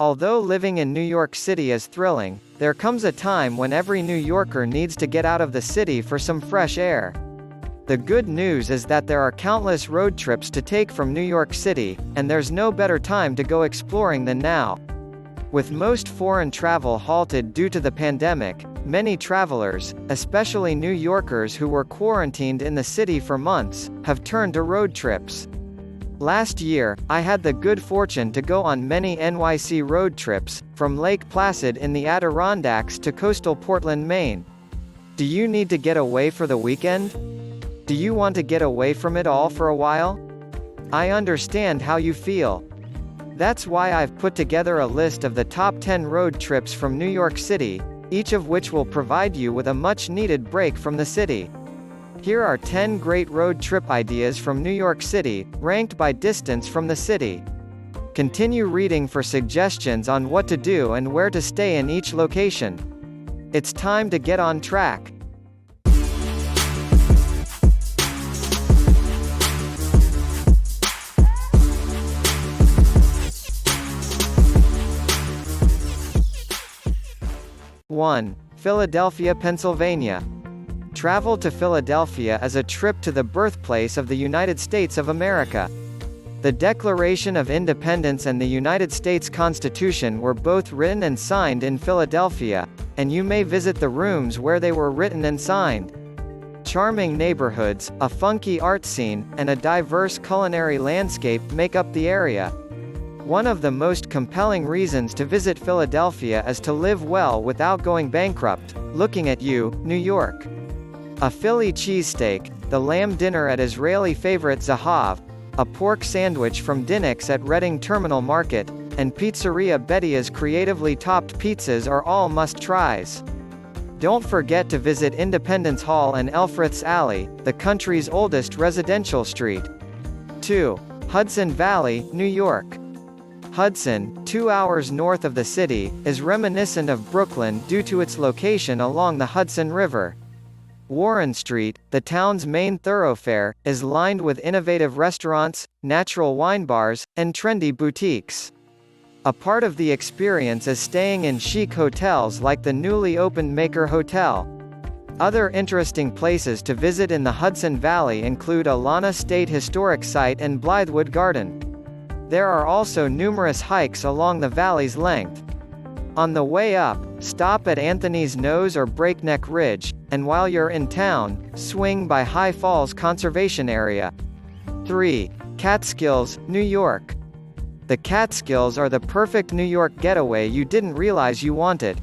Although living in New York City is thrilling, there comes a time when every New Yorker needs to get out of the city for some fresh air. The good news is that there are countless road trips to take from New York City, and there's no better time to go exploring than now. With most foreign travel halted due to the pandemic, many travelers, especially New Yorkers who were quarantined in the city for months, have turned to road trips. Last year, I had the good fortune to go on many NYC road trips, from Lake Placid in the Adirondacks to coastal Portland, Maine. Do you need to get away for the weekend? Do you want to get away from it all for a while? I understand how you feel. That's why I've put together a list of the top 10 road trips from New York City, each of which will provide you with a much-needed break from the city. Here are 10 great road trip ideas from New York City, ranked by distance from the city. Continue reading for suggestions on what to do and where to stay in each location. It's time to get on track. One, Philadelphia, Pennsylvania. Travel to Philadelphia is a trip to the birthplace of the United States of America. The Declaration of Independence and the United States Constitution were both written and signed in Philadelphia, and you may visit the rooms where they were written and signed. Charming neighborhoods, a funky art scene, and a diverse culinary landscape make up the area. One of the most compelling reasons to visit Philadelphia is to live well without going bankrupt. Looking at you, New York. A Philly cheesesteak, the lamb dinner at Israeli favorite Zahav, a pork sandwich from Dinnick's at Reading Terminal Market, and Pizzeria Bettia's creatively topped pizzas are all must-tries. Don't forget to visit Independence Hall and Elfreth's Alley, the country's oldest residential street. 2. Hudson Valley, New York. Hudson, 2 hours north of the city, is reminiscent of Brooklyn due to its location along the Hudson River. Warren Street, the town's main thoroughfare, is lined with innovative restaurants, natural wine bars, and trendy boutiques. A part of the experience is staying in chic hotels like the newly opened Maker Hotel. Other interesting places to visit in the Hudson Valley include Alana State Historic Site and Blythewood Garden. There are also numerous hikes along the valley's length. On the way up, stop at Anthony's Nose or Breakneck Ridge, and while you're in town, swing by High Falls Conservation Area. 3. Catskills, New York. The Catskills are the perfect New York getaway you didn't realize you wanted.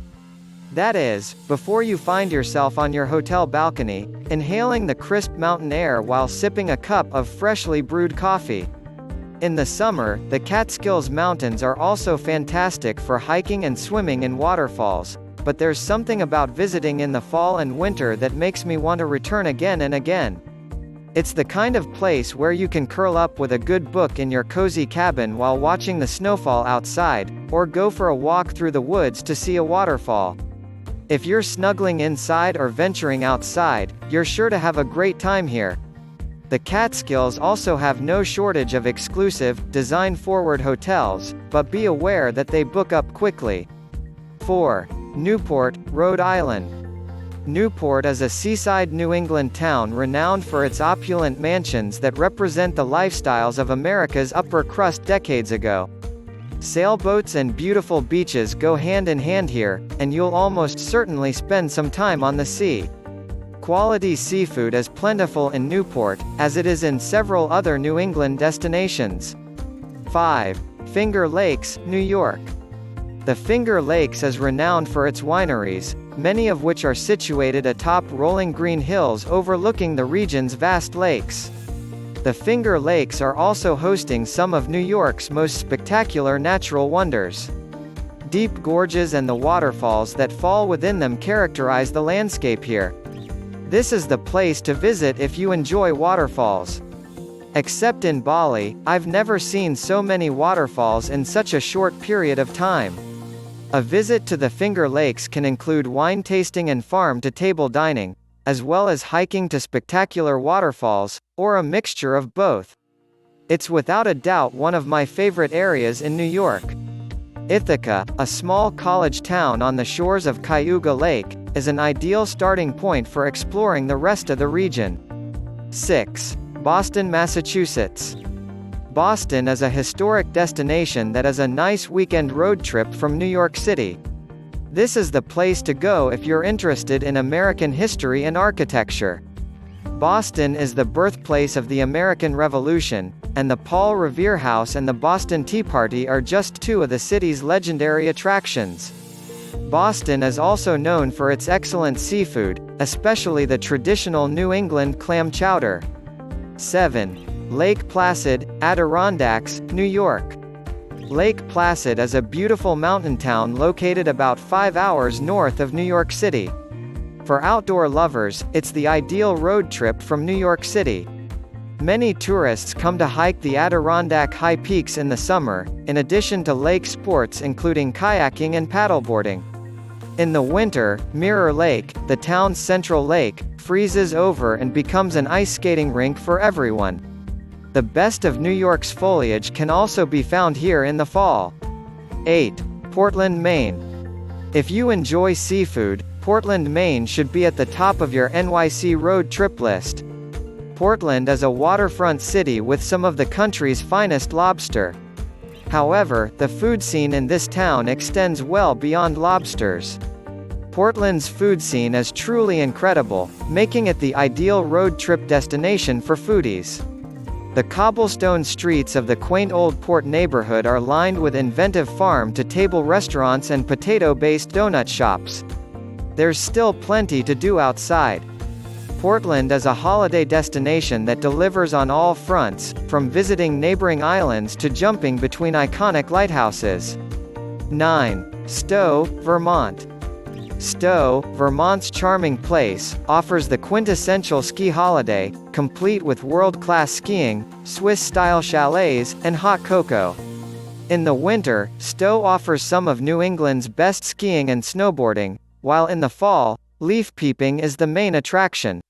That is, before you find yourself on your hotel balcony, inhaling the crisp mountain air while sipping a cup of freshly brewed coffee. In the summer, the Catskills Mountains are also fantastic for hiking and swimming in waterfalls, but there's something about visiting in the fall and winter that makes me want to return again and again. It's the kind of place where you can curl up with a good book in your cozy cabin while watching the snowfall outside, or go for a walk through the woods to see a waterfall. If you're snuggling inside or venturing outside, you're sure to have a great time here. The Catskills also have no shortage of exclusive, design-forward hotels, but be aware that they book up quickly. 4. Newport, Rhode Island. Newport is a seaside New England town renowned for its opulent mansions that represent the lifestyles of America's upper crust decades ago. Sailboats and beautiful beaches go hand in hand here, and you'll almost certainly spend some time on the sea. Quality seafood is plentiful in Newport, as it is in several other New England destinations. 5. Finger Lakes, New York. The Finger Lakes is renowned for its wineries, many of which are situated atop rolling green hills overlooking the region's vast lakes. The Finger Lakes are also hosting some of New York's most spectacular natural wonders. Deep gorges and the waterfalls that fall within them characterize the landscape here. This is the place to visit if you enjoy waterfalls. Except in Bali, I've never seen so many waterfalls in such a short period of time. A visit to the Finger Lakes can include wine tasting and farm-to-table dining, as well as hiking to spectacular waterfalls, or a mixture of both. It's without a doubt one of my favorite areas in New York. Ithaca, a small college town on the shores of Cayuga Lake, is an ideal starting point for exploring the rest of the region. 6. Boston, Massachusetts. Boston is a historic destination that is a nice weekend road trip from New York City. This is the place to go if you're interested in American history and architecture. Boston is the birthplace of the American Revolution, and the Paul Revere House and the Boston Tea Party are just two of the city's legendary attractions. Boston is also known for its excellent seafood, especially the traditional New England clam chowder. 7. Lake Placid, Adirondacks, New York. Lake Placid is a beautiful mountain town located about 5 hours north of New York City. For outdoor lovers, it's the ideal road trip from New York City. Many tourists come to hike the Adirondack High Peaks in the summer, in addition to lake sports including kayaking and paddleboarding. In the winter, Mirror Lake, the town's central lake, freezes over and becomes an ice skating rink for everyone. The best of New York's foliage can also be found here in the fall. 8. Portland, Maine. If you enjoy seafood, Portland, Maine should be at the top of your NYC road trip list. Portland is a waterfront city with some of the country's finest lobster. However, the food scene in this town extends well beyond lobsters. Portland's food scene is truly incredible, making it the ideal road trip destination for foodies. The cobblestone streets of the quaint Old Port neighborhood are lined with inventive farm-to-table restaurants and potato-based donut shops. There's still plenty to do outside. Portland is a holiday destination that delivers on all fronts, from visiting neighboring islands to jumping between iconic lighthouses. 9. Stowe, Vermont. Stowe, Vermont's charming place, offers the quintessential ski holiday, complete with world-class skiing, Swiss-style chalets, and hot cocoa. In the winter, Stowe offers some of New England's best skiing and snowboarding, while in the fall, leaf peeping is the main attraction.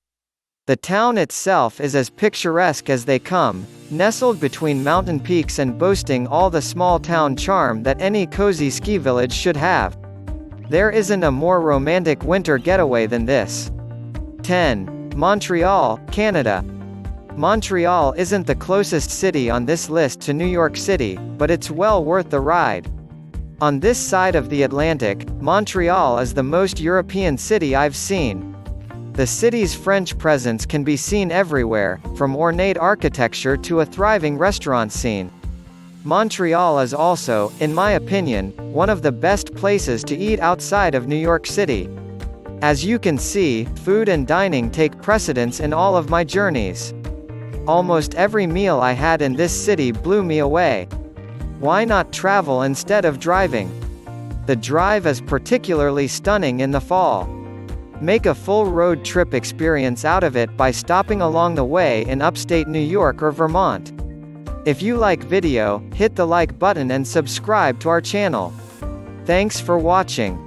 The town itself is as picturesque as they come, nestled between mountain peaks and boasting all the small-town charm that any cozy ski village should have. There isn't a more romantic winter getaway than this. 10. Montreal, Canada. Montreal isn't the closest city on this list to New York City, but it's well worth the ride. On this side of the Atlantic, Montreal is the most European city I've seen. The city's French presence can be seen everywhere, from ornate architecture to a thriving restaurant scene. Montreal is also, in my opinion, one of the best places to eat outside of New York City. As you can see, food and dining take precedence in all of my journeys. Almost every meal I had in this city blew me away. Why not travel instead of driving? The drive is particularly stunning in the fall. Make a full road trip experience out of it by stopping along the way in upstate New York or Vermont. If you like video, hit the like button and subscribe to our channel. Thanks for watching.